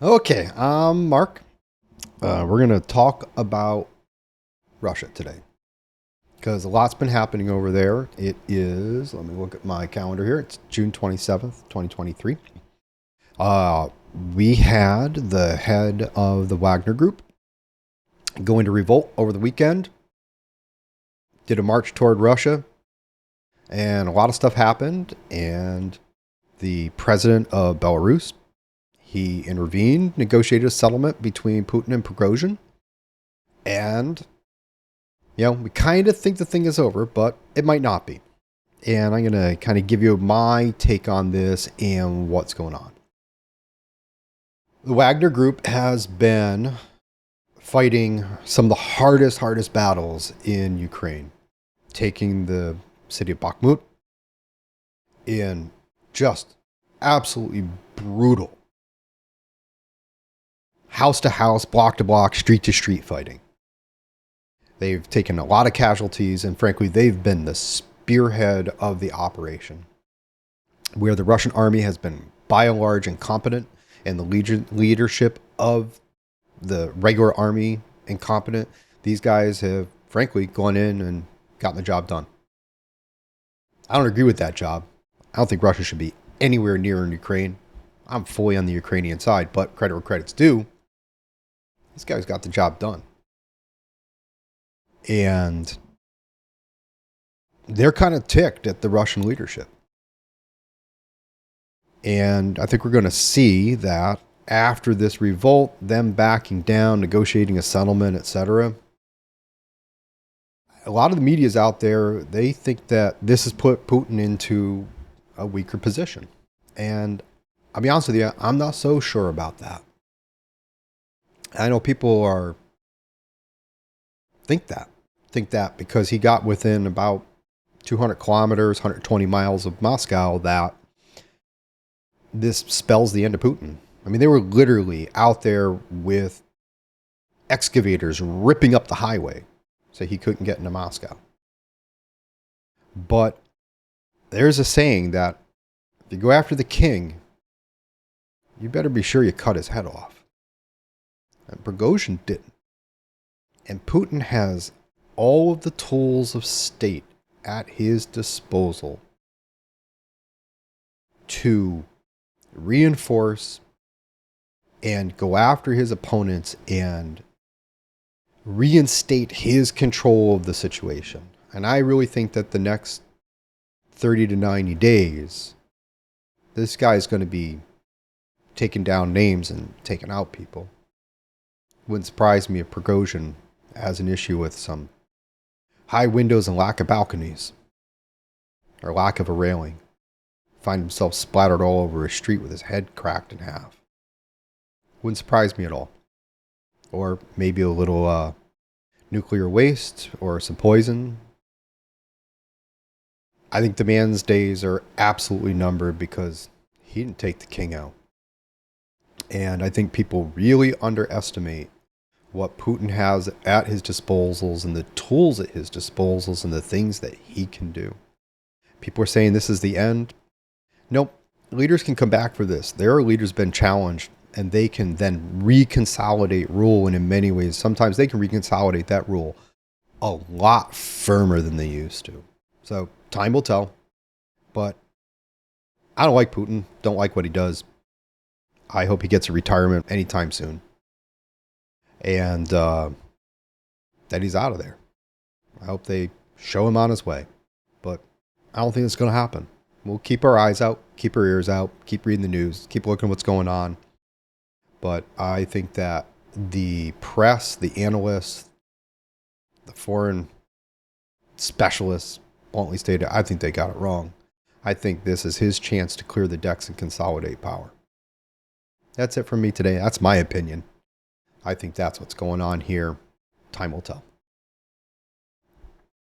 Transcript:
Okay, I'm Mark. We're going to talk about Russia today because a lot's been happening over there. It is, let me look at my calendar here. It's June 27th, 2023. Uh, we had the head of the Wagner Group go into revolt over the weekend, did a march toward Russia, and a lot of stuff happened. And the president of Belarus, he intervened, negotiated a settlement between Putin and Prigozhin. And, we kind of think the thing is over, but it might not be. And I'm going to kind of give you my take on this and what's going on. The Wagner Group has been fighting some of the hardest battles in Ukraine, taking the city of Bakhmut in just absolutely brutal house to house, block to block, street to street fighting. They've taken a lot of casualties, and frankly, they've been the spearhead of the operation, where the Russian army has been by and large incompetent, and the leadership of the regular army incompetent. These guys have, frankly, gone in and gotten the job done. I don't agree with that job. I don't think Russia should be anywhere near Ukraine. I'm fully on the Ukrainian side, but credit where credit's due. This guy's got the job done. And they're kind of ticked at the Russian leadership. And I think we're going to see that after this revolt, them backing down, negotiating a settlement, etc. A lot of the media's out there, they think that this has put Putin into a weaker position. And I'll be honest with you, I'm not so sure about that. I know people think that because he got within about 200 kilometers, 120 miles of Moscow, that this spells the end of Putin. I mean, they were literally out there with excavators ripping up the highway so he couldn't get into Moscow. But there's a saying that if you go after the king, you better be sure you cut his head off. And Prigozhin didn't. And Putin has all of the tools of state at his disposal to reinforce and go after his opponents and reinstate his control of the situation. And I really think that the next 30 to 90 days, this guy's going to be taking down names and taking out people. Wouldn't surprise me if Prigozhin has an issue with some high windows and lack of balconies, or lack of a railing. Find himself splattered all over a street with his head cracked in half. Wouldn't surprise me at all. Or maybe a little nuclear waste or some poison. I think the man's days are absolutely numbered because he didn't take the king out. And I think people really underestimate what Putin has at his disposals and the tools at his disposals and the things that he can do. People are saying this is the end. Nope. Leaders can come back for this. There are leaders been challenged and they can then reconsolidate rule. And in many ways, sometimes they can reconsolidate that rule a lot firmer than they used to. So time will tell. But I don't like Putin. Don't like what he does. I hope he gets a retirement anytime soon. And that he's out of there. I hope they show him on his way. But I don't think it's going to happen. We'll keep our eyes out, keep our ears out, keep reading the news, keep looking at what's going on. But I think that the press, the analysts, the foreign specialists, bluntly stated, I think they got it wrong. I think this is his chance to clear the decks and consolidate power. That's it from me today. That's my opinion. I think that's what's going on here. Time will tell.